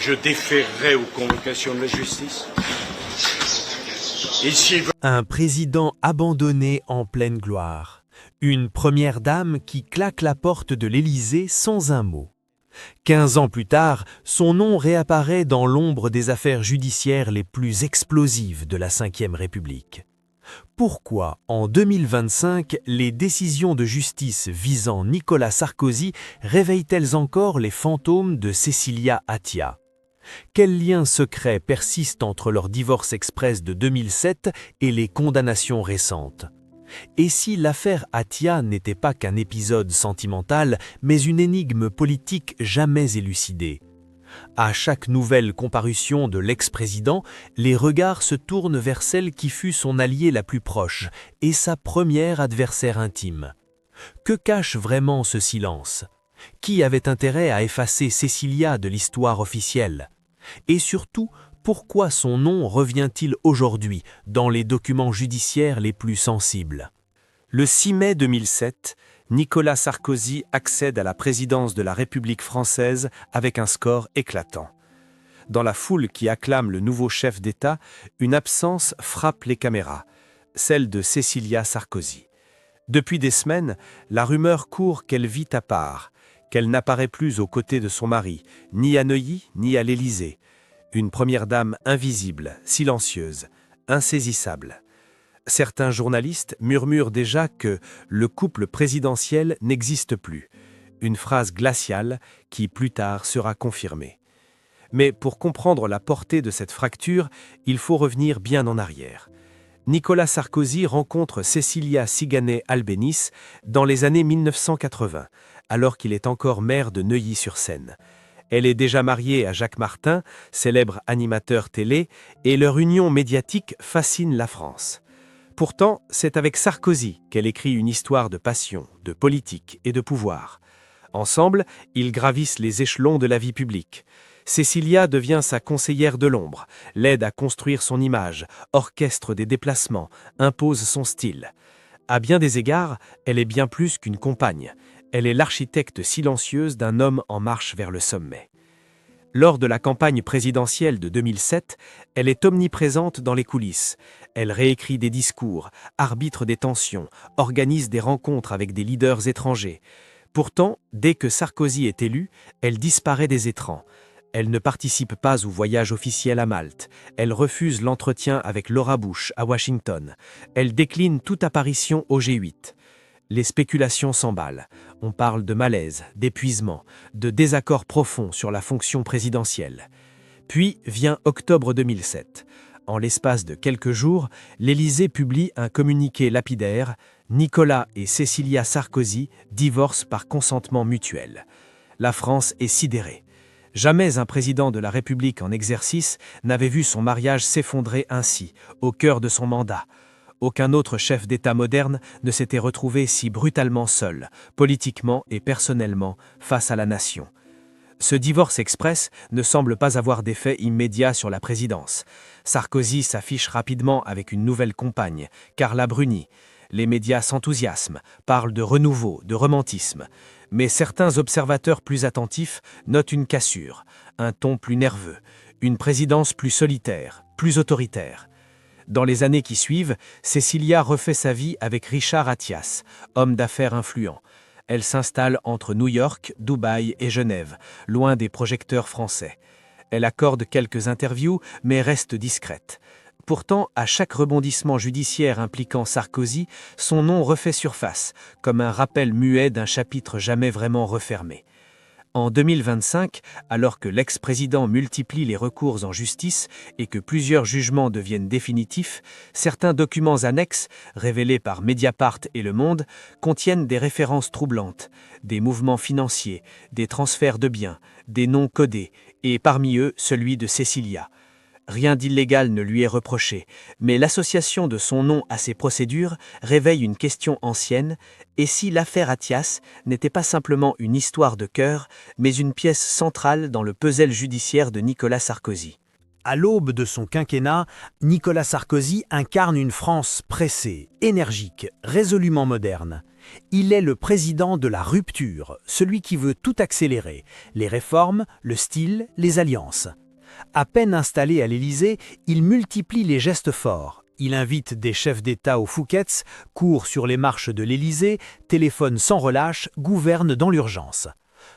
Je déférerai aux convocations de la justice. Un président abandonné en pleine gloire. Une première dame qui claque la porte de l'Élysée sans un mot. 15 ans plus tard, son nom réapparaît dans l'ombre des affaires judiciaires les plus explosives de la Ve République. Pourquoi, en 2025, les décisions de justice visant Nicolas Sarkozy réveillent-elles encore les fantômes de Cécilia Attia? Quel lien secret persiste entre leur divorce express de 2007 et les condamnations récentes? Et si l'affaire Attia n'était pas qu'un épisode sentimental, mais une énigme politique jamais élucidée? À chaque nouvelle comparution de l'ex-président, les regards se tournent vers celle qui fut son alliée la plus proche et sa première adversaire intime. Que cache vraiment ce silence? Qui avait intérêt à effacer Cécilia de l'histoire officielle? Et surtout, pourquoi son nom revient-il aujourd'hui dans les documents judiciaires les plus sensibles? Le 6 mai 2007, Nicolas Sarkozy accède à la présidence de la République française avec un score éclatant. Dans la foule qui acclame le nouveau chef d'État, une absence frappe les caméras, celle de Cécilia Sarkozy. Depuis des semaines, la rumeur court qu'elle vit à part, qu'elle n'apparaît plus aux côtés de son mari, ni à Neuilly, ni à l'Élysée. Une première dame invisible, silencieuse, insaisissable. Certains journalistes murmurent déjà que le couple présidentiel n'existe plus. Une phrase glaciale qui, plus tard, sera confirmée. Mais pour comprendre la portée de cette fracture, il faut revenir bien en arrière. Nicolas Sarkozy rencontre Cécilia Siganet-Albéniz dans les années 1980, alors qu'il est encore maire de Neuilly-sur-Seine. Elle est déjà mariée à Jacques Martin, célèbre animateur télé, et leur union médiatique fascine la France. Pourtant, c'est avec Sarkozy qu'elle écrit une histoire de passion, de politique et de pouvoir. Ensemble, ils gravissent les échelons de la vie publique. Cécilia devient sa conseillère de l'ombre, l'aide à construire son image, orchestre des déplacements, impose son style. À bien des égards, elle est bien plus qu'une compagne. Elle est l'architecte silencieuse d'un homme en marche vers le sommet. Lors de la campagne présidentielle de 2007, elle est omniprésente dans les coulisses. Elle réécrit des discours, arbitre des tensions, organise des rencontres avec des leaders étrangers. Pourtant, dès que Sarkozy est élu, elle disparaît des écrans. Elle ne participe pas au voyage officiel à Malte. Elle refuse l'entretien avec Laura Bush à Washington. Elle décline toute apparition au G8. Les spéculations s'emballent. On parle de malaise, d'épuisement, de désaccord profond sur la fonction présidentielle. Puis vient octobre 2007. En l'espace de quelques jours, l'Élysée publie un communiqué lapidaire. Nicolas et Cécilia Sarkozy divorcent par consentement mutuel. La France est sidérée. Jamais un président de la République en exercice n'avait vu son mariage s'effondrer ainsi, au cœur de son mandat. Aucun autre chef d'État moderne ne s'était retrouvé si brutalement seul, politiquement et personnellement, face à la nation. Ce divorce express ne semble pas avoir d'effet immédiat sur la présidence. Sarkozy s'affiche rapidement avec une nouvelle compagne, Carla Bruni. Les médias s'enthousiasment, parlent de renouveau, de romantisme. Mais certains observateurs plus attentifs notent une cassure, un ton plus nerveux, une présidence plus solitaire, plus autoritaire. Dans les années qui suivent, Cécilia refait sa vie avec Richard Attias, homme d'affaires influent. Elle s'installe entre New York, Dubaï et Genève, loin des projecteurs français. Elle accorde quelques interviews, mais reste discrète. Pourtant, à chaque rebondissement judiciaire impliquant Sarkozy, son nom refait surface, comme un rappel muet d'un chapitre jamais vraiment refermé. En 2025, alors que l'ex-président multiplie les recours en justice et que plusieurs jugements deviennent définitifs, certains documents annexes, révélés par Mediapart et Le Monde, contiennent des références troublantes, des mouvements financiers, des transferts de biens, des noms codés, et parmi eux celui de Cécilia. Rien d'illégal ne lui est reproché, mais l'association de son nom à ces procédures réveille une question ancienne, et si l'affaire Attias n'était pas simplement une histoire de cœur, mais une pièce centrale dans le puzzle judiciaire de Nicolas Sarkozy. À l'aube de son quinquennat, Nicolas Sarkozy incarne une France pressée, énergique, résolument moderne. Il est le président de la rupture, celui qui veut tout accélérer, les réformes, le style, les alliances. À peine installé à l'Élysée, il multiplie les gestes forts. Il invite des chefs d'État aux Fouquet's, court sur les marches de l'Élysée, téléphone sans relâche, gouverne dans l'urgence.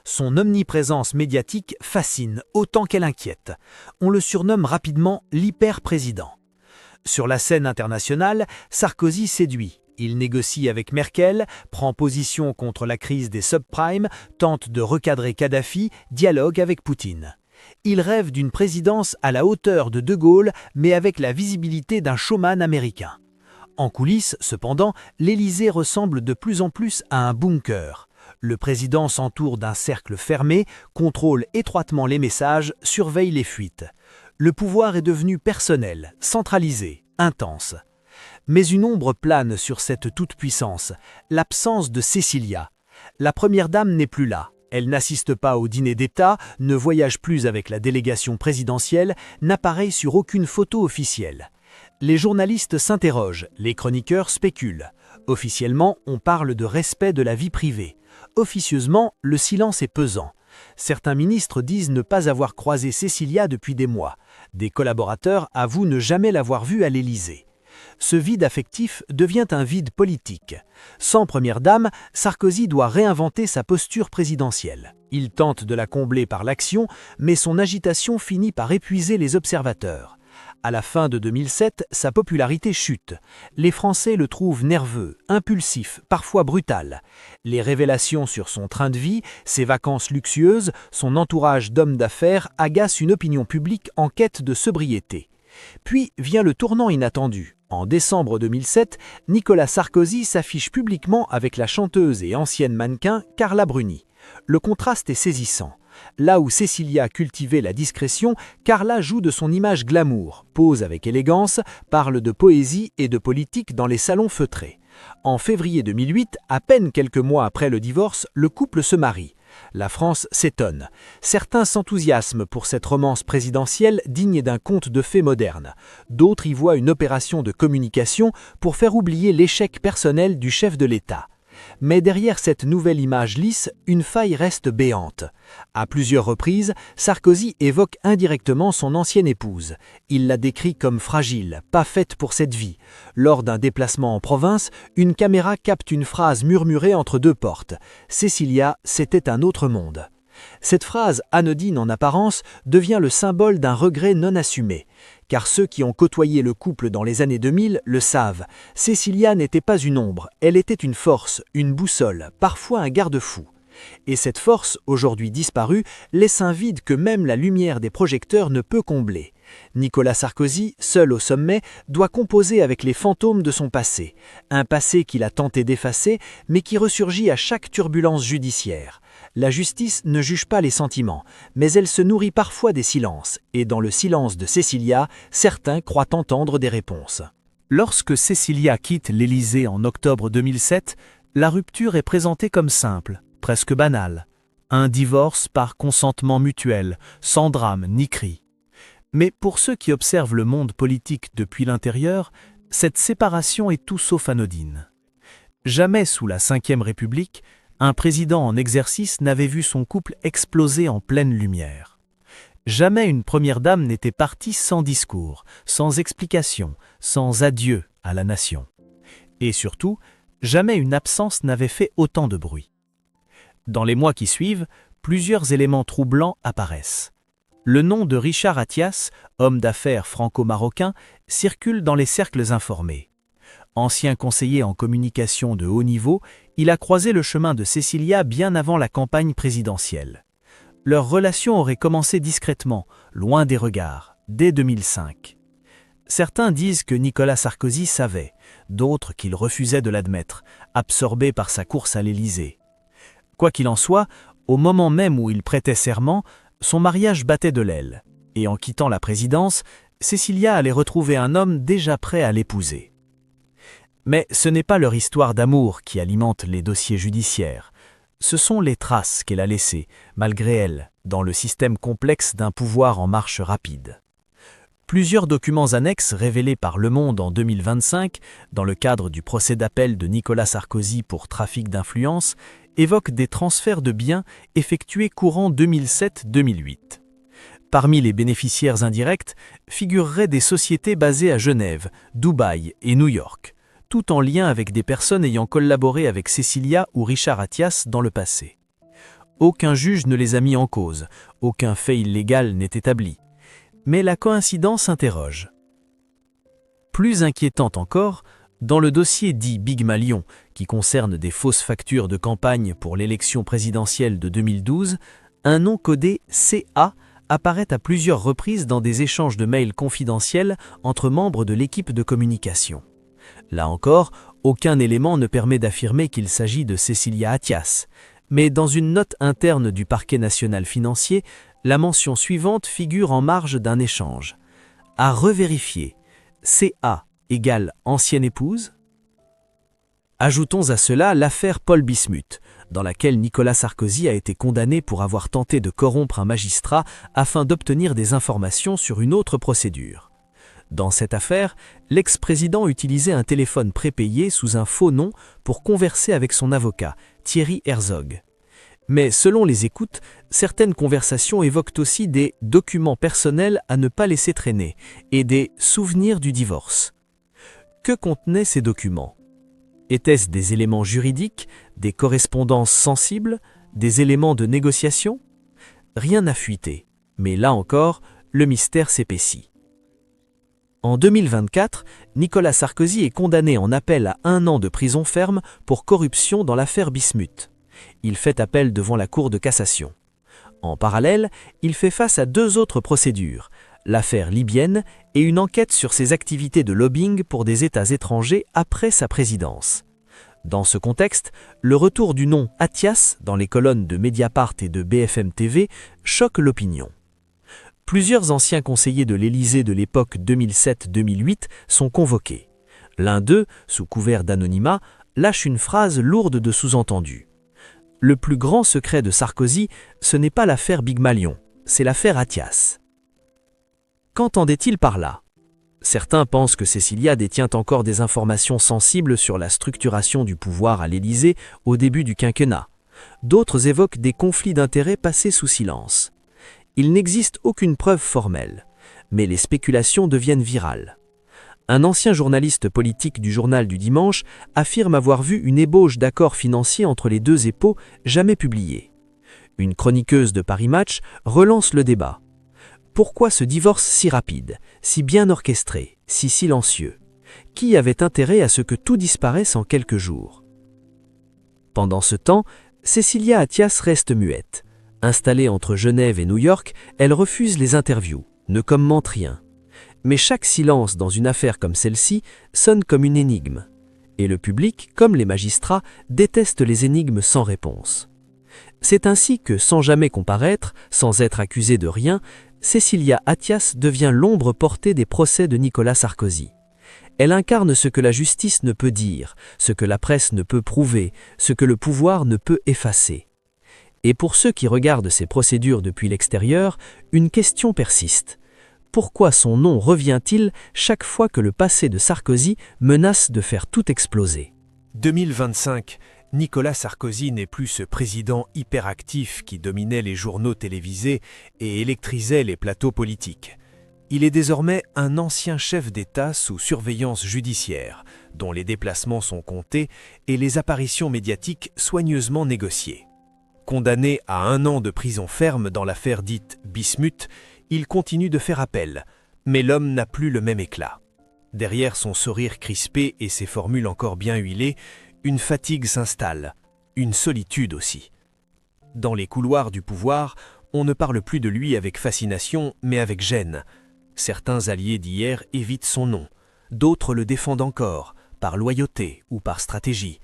Son omniprésence médiatique fascine autant qu'elle inquiète. On le surnomme rapidement l'hyper-président. Sur la scène internationale, Sarkozy séduit. Il négocie avec Merkel, prend position contre la crise des subprimes, tente de recadrer Kadhafi, dialogue avec Poutine. Il rêve d'une présidence à la hauteur de De Gaulle, mais avec la visibilité d'un showman américain. En coulisses, cependant, l'Élysée ressemble de plus en plus à un bunker. Le président s'entoure d'un cercle fermé, contrôle étroitement les messages, surveille les fuites. Le pouvoir est devenu personnel, centralisé, intense. Mais une ombre plane sur cette toute-puissance, l'absence de Cécilia. La première dame n'est plus là. Elle n'assiste pas au dîner d'État, ne voyage plus avec la délégation présidentielle, n'apparaît sur aucune photo officielle. Les journalistes s'interrogent, les chroniqueurs spéculent. Officiellement, on parle de respect de la vie privée. Officieusement, le silence est pesant. Certains ministres disent ne pas avoir croisé Cécilia depuis des mois. Des collaborateurs avouent ne jamais l'avoir vue à l'Élysée. Ce vide affectif devient un vide politique. Sans première dame, Sarkozy doit réinventer sa posture présidentielle. Il tente de la combler par l'action, mais son agitation finit par épuiser les observateurs. À la fin de 2007, sa popularité chute. Les Français le trouvent nerveux, impulsif, parfois brutal. Les révélations sur son train de vie, ses vacances luxueuses, son entourage d'hommes d'affaires agacent une opinion publique en quête de sobriété. Puis vient le tournant inattendu. En décembre 2007, Nicolas Sarkozy s'affiche publiquement avec la chanteuse et ancienne mannequin Carla Bruni. Le contraste est saisissant. Là où Cécilia cultivait la discrétion, Carla joue de son image glamour, pose avec élégance, parle de poésie et de politique dans les salons feutrés. En février 2008, à peine quelques mois après le divorce, le couple se marie. La France s'étonne. Certains s'enthousiasment pour cette romance présidentielle digne d'un conte de fées moderne. D'autres y voient une opération de communication pour faire oublier l'échec personnel du chef de l'État. Mais derrière cette nouvelle image lisse, une faille reste béante. À plusieurs reprises, Sarkozy évoque indirectement son ancienne épouse. Il la décrit comme fragile, pas faite pour cette vie. Lors d'un déplacement en province, une caméra capte une phrase murmurée entre deux portes. « Cécilia, c'était un autre monde ». Cette phrase, anodine en apparence, devient le symbole d'un regret non assumé. Car ceux qui ont côtoyé le couple dans les années 2000 le savent. Cécilia n'était pas une ombre, elle était une force, une boussole, parfois un garde-fou. Et cette force, aujourd'hui disparue, laisse un vide que même la lumière des projecteurs ne peut combler. Nicolas Sarkozy, seul au sommet, doit composer avec les fantômes de son passé. Un passé qu'il a tenté d'effacer, mais qui ressurgit à chaque turbulence judiciaire. La justice ne juge pas les sentiments, mais elle se nourrit parfois des silences, et dans le silence de Cécilia, certains croient entendre des réponses. Lorsque Cécilia quitte l'Élysée en octobre 2007, la rupture est présentée comme simple, presque banale. Un divorce par consentement mutuel, sans drame ni cri. Mais pour ceux qui observent le monde politique depuis l'intérieur, cette séparation est tout sauf anodine. Jamais sous la Ve République, un président en exercice n'avait vu son couple exploser en pleine lumière. Jamais une première dame n'était partie sans discours, sans explication, sans adieu à la nation. Et surtout, jamais une absence n'avait fait autant de bruit. Dans les mois qui suivent, plusieurs éléments troublants apparaissent. Le nom de Richard Attias, homme d'affaires franco-marocain, circule dans les cercles informés. Ancien conseiller en communication de haut niveau, il a croisé le chemin de Cécilia bien avant la campagne présidentielle. Leur relation aurait commencé discrètement, loin des regards, dès 2005. Certains disent que Nicolas Sarkozy savait, d'autres qu'il refusait de l'admettre, absorbé par sa course à l'Élysée. Quoi qu'il en soit, au moment même où il prêtait serment, son mariage battait de l'aile, et en quittant la présidence, Cécilia allait retrouver un homme déjà prêt à l'épouser. Mais ce n'est pas leur histoire d'amour qui alimente les dossiers judiciaires. Ce sont les traces qu'elle a laissées, malgré elle, dans le système complexe d'un pouvoir en marche rapide. Plusieurs documents annexes révélés par Le Monde en 2025, dans le cadre du procès d'appel de Nicolas Sarkozy pour trafic d'influence, évoquent des transferts de biens effectués courant 2007-2008. Parmi les bénéficiaires indirects figureraient des sociétés basées à Genève, Dubaï et New York, tout en lien avec des personnes ayant collaboré avec Cécilia ou Richard Attias dans le passé. Aucun juge ne les a mis en cause, aucun fait illégal n'est établi. Mais la coïncidence interroge. Plus inquiétante encore, dans le dossier dit Big Malion, qui concerne des fausses factures de campagne pour l'élection présidentielle de 2012, un nom codé CA apparaît à plusieurs reprises dans des échanges de mails confidentiels entre membres de l'équipe de communication. Là encore, aucun élément ne permet d'affirmer qu'il s'agit de Cécilia Attias, mais dans une note interne du parquet national financier, la mention suivante figure en marge d'un échange. À revérifier, CA égale ancienne épouse? Ajoutons à cela l'affaire Paul Bismuth, dans laquelle Nicolas Sarkozy a été condamné pour avoir tenté de corrompre un magistrat afin d'obtenir des informations sur une autre procédure. Dans cette affaire, l'ex-président utilisait un téléphone prépayé sous un faux nom pour converser avec son avocat, Thierry Herzog. Mais selon les écoutes, certaines conversations évoquent aussi des documents personnels à ne pas laisser traîner et des souvenirs du divorce. Que contenaient ces documents? Étaient-ce des éléments juridiques, des correspondances sensibles, des éléments de négociation? Rien n'a fuité, mais là encore, le mystère s'épaissit. En 2024, Nicolas Sarkozy est condamné en appel à 1 an de prison ferme pour corruption dans l'affaire Bismuth. Il fait appel devant la Cour de cassation. En parallèle, il fait face à 2 autres procédures, l'affaire libyenne et une enquête sur ses activités de lobbying pour des États étrangers après sa présidence. Dans ce contexte, le retour du nom Attias dans les colonnes de Mediapart et de BFM TV choque l'opinion. Plusieurs anciens conseillers de l'Élysée de l'époque 2007-2008 sont convoqués. L'un d'eux, sous couvert d'anonymat, lâche une phrase lourde de sous-entendus. Le plus grand secret de Sarkozy, ce n'est pas l'affaire Big Malion, c'est l'affaire Attias. Qu'entendait-il par là? Certains pensent que Cécilia détient encore des informations sensibles sur la structuration du pouvoir à l'Élysée au début du quinquennat. D'autres évoquent des conflits d'intérêts passés sous silence. Il n'existe aucune preuve formelle, mais les spéculations deviennent virales. Un ancien journaliste politique du journal du dimanche affirme avoir vu une ébauche d'accord financier entre les 2 époux jamais publiée. Une chroniqueuse de Paris Match relance le débat. Pourquoi ce divorce si rapide, si bien orchestré, si silencieux? Qui avait intérêt à ce que tout disparaisse en quelques jours? Pendant ce temps, Cécilia Attias reste muette. Installée entre Genève et New York, elle refuse les interviews, ne commente rien. Mais chaque silence dans une affaire comme celle-ci sonne comme une énigme. Et le public, comme les magistrats, déteste les énigmes sans réponse. C'est ainsi que, sans jamais comparaître, sans être accusée de rien, Cécilia Attias devient l'ombre portée des procès de Nicolas Sarkozy. Elle incarne ce que la justice ne peut dire, ce que la presse ne peut prouver, ce que le pouvoir ne peut effacer. Et pour ceux qui regardent ces procédures depuis l'extérieur, une question persiste. Pourquoi son nom revient-il chaque fois que le passé de Sarkozy menace de faire tout exploser? 2025, Nicolas Sarkozy n'est plus ce président hyperactif qui dominait les journaux télévisés et électrisait les plateaux politiques. Il est désormais un ancien chef d'État sous surveillance judiciaire, dont les déplacements sont comptés et les apparitions médiatiques soigneusement négociées. Condamné à 1 an de prison ferme dans l'affaire dite Bismuth, il continue de faire appel, mais l'homme n'a plus le même éclat. Derrière son sourire crispé et ses formules encore bien huilées, une fatigue s'installe, une solitude aussi. Dans les couloirs du pouvoir, on ne parle plus de lui avec fascination, mais avec gêne. Certains alliés d'hier évitent son nom, d'autres le défendent encore, par loyauté ou par stratégie.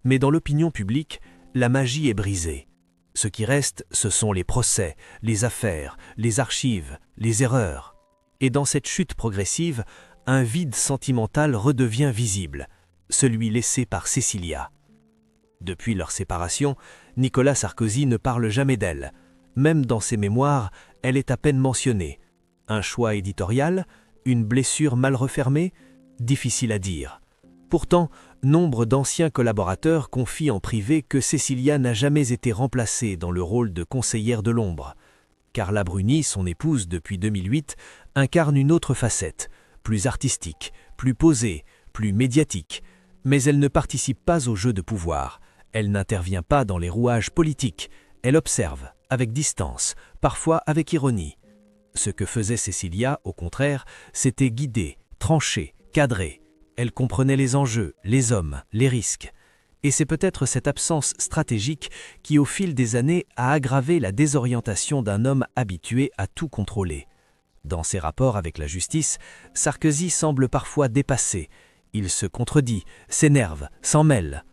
Mais dans l'opinion publique, la magie est brisée. Ce qui reste, ce sont les procès, les affaires, les archives, les erreurs. Et dans cette chute progressive, un vide sentimental redevient visible, celui laissé par Cécilia. Depuis leur séparation, Nicolas Sarkozy ne parle jamais d'elle. Même dans ses mémoires, elle est à peine mentionnée. Un choix éditorial, Une blessure mal refermée? Difficile à dire. Pourtant, nombre d'anciens collaborateurs confient en privé que Cécilia n'a jamais été remplacée dans le rôle de conseillère de l'ombre. Carla Bruni, son épouse depuis 2008, incarne une autre facette, plus artistique, plus posée, plus médiatique. Mais elle ne participe pas au jeu de pouvoir. Elle n'intervient pas dans les rouages politiques. Elle observe, avec distance, parfois avec ironie. Ce que faisait Cécilia, au contraire, c'était guider, trancher, cadrer. Elle comprenait les enjeux, les hommes, les risques. Et c'est peut-être cette absence stratégique qui, au fil des années, a aggravé la désorientation d'un homme habitué à tout contrôler. Dans ses rapports avec la justice, Sarkozy semble parfois dépassé. Il se contredit, s'énerve, s'en mêle.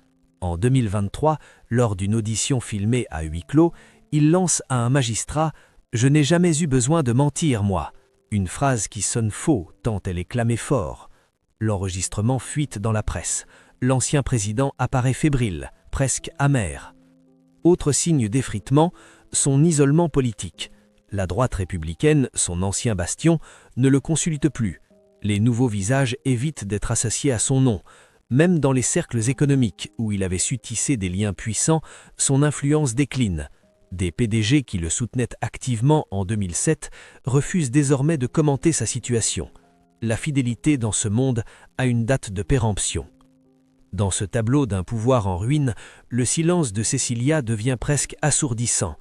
En 2023, lors d'une audition filmée à huis clos, il lance à un magistrat « Je n'ai jamais eu besoin de mentir, moi », une phrase qui sonne faux tant elle est clamée fort. L'enregistrement fuite dans la presse. L'ancien président apparaît fébrile, presque amer. Autre signe d'effritement, son isolement politique. La droite républicaine, son ancien bastion, ne le consulte plus. Les nouveaux visages évitent d'être associés à son nom. Même dans les cercles économiques, où il avait su tisser des liens puissants, son influence décline. Des PDG qui le soutenaient activement en 2007 refusent désormais de commenter sa situation. La fidélité dans ce monde a une date de péremption. Dans ce tableau d'un pouvoir en ruine, le silence de Cécilia devient presque assourdissant.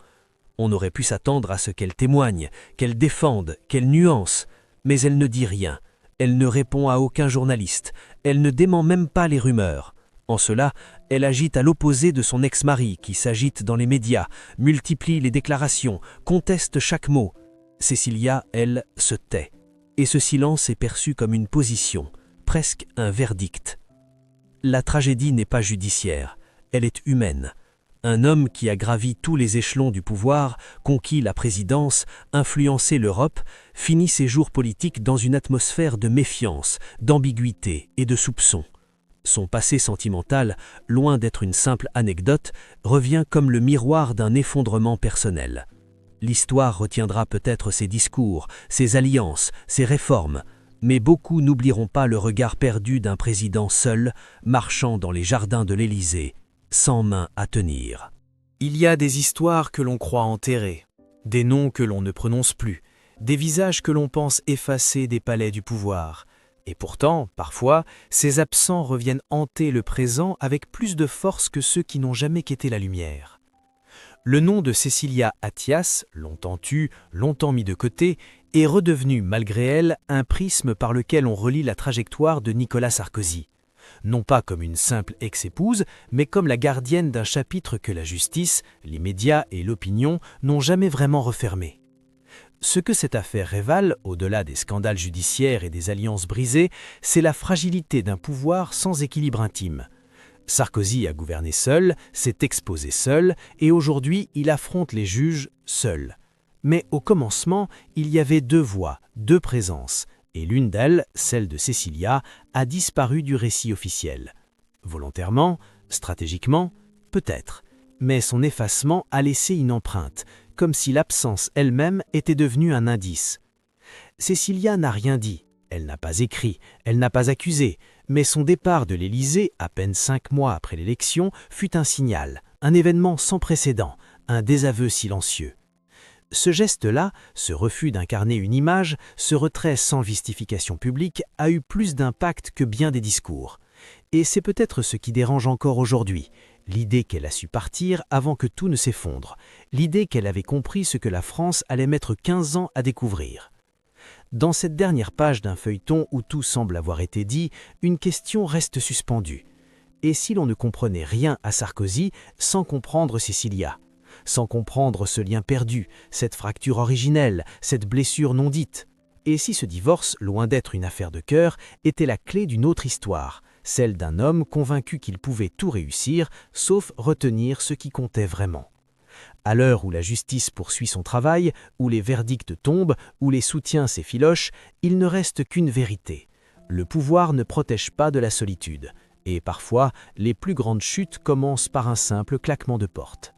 On aurait pu s'attendre à ce qu'elle témoigne, qu'elle défende, qu'elle nuance, mais elle ne dit rien. Elle ne répond à aucun journaliste, elle ne dément même pas les rumeurs. En cela, elle agit à l'opposé de son ex-mari qui s'agite dans les médias, multiplie les déclarations, conteste chaque mot. Cécilia, elle, se tait. Et ce silence est perçu comme une position, presque un verdict. La tragédie n'est pas judiciaire, elle est humaine. Un homme qui a gravi tous les échelons du pouvoir, conquis la présidence, influencé l'Europe, finit ses jours politiques dans une atmosphère de méfiance, d'ambiguïté et de soupçon. Son passé sentimental, loin d'être une simple anecdote, revient comme le miroir d'un effondrement personnel. L'histoire retiendra peut-être ses discours, ses alliances, ses réformes, mais beaucoup n'oublieront pas le regard perdu d'un président seul, marchant dans les jardins de l'Élysée, sans main à tenir. Il y a des histoires que l'on croit enterrées, des noms que l'on ne prononce plus, des visages que l'on pense effacés des palais du pouvoir. Et pourtant, parfois, ces absents reviennent hanter le présent avec plus de force que ceux qui n'ont jamais quitté la lumière. Le nom de Cécilia Attias, longtemps tu, longtemps mis de côté, est redevenu, malgré elle, un prisme par lequel on relie la trajectoire de Nicolas Sarkozy. Non pas comme une simple ex-épouse, mais comme la gardienne d'un chapitre que la justice, les médias et l'opinion n'ont jamais vraiment refermé. Ce que cette affaire révèle, au-delà des scandales judiciaires et des alliances brisées, c'est la fragilité d'un pouvoir sans équilibre intime. Sarkozy a gouverné seul, s'est exposé seul, et aujourd'hui il affronte les juges seul. Mais au commencement, il y avait deux voix, deux présences, et l'une d'elles, celle de Cécilia, a disparu du récit officiel. Volontairement, stratégiquement, peut-être, mais son effacement a laissé une empreinte, comme si l'absence elle-même était devenue un indice. Cécilia n'a rien dit, elle n'a pas écrit, elle n'a pas accusé, mais son départ de l'Élysée, à peine 5 mois après l'élection, fut un signal, un événement sans précédent, un désaveu silencieux. Ce geste-là, ce refus d'incarner une image, ce retrait sans justification publique, a eu plus d'impact que bien des discours. Et c'est peut-être ce qui dérange encore aujourd'hui, l'idée qu'elle a su partir avant que tout ne s'effondre, l'idée qu'elle avait compris ce que la France allait mettre 15 ans à découvrir. Dans cette dernière page d'un feuilleton où tout semble avoir été dit, une question reste suspendue. Et si l'on ne comprenait rien à Sarkozy sans comprendre Cécilia, sans comprendre ce lien perdu, cette fracture originelle, cette blessure non dite? Et si ce divorce, loin d'être une affaire de cœur, était la clé d'une autre histoire, celle d'un homme convaincu qu'il pouvait tout réussir, sauf retenir ce qui comptait vraiment? À l'heure où la justice poursuit son travail, où les verdicts tombent, où les soutiens s'effilochent, il ne reste qu'une vérité. Le pouvoir ne protège pas de la solitude. Et parfois, les plus grandes chutes commencent par un simple claquement de porte.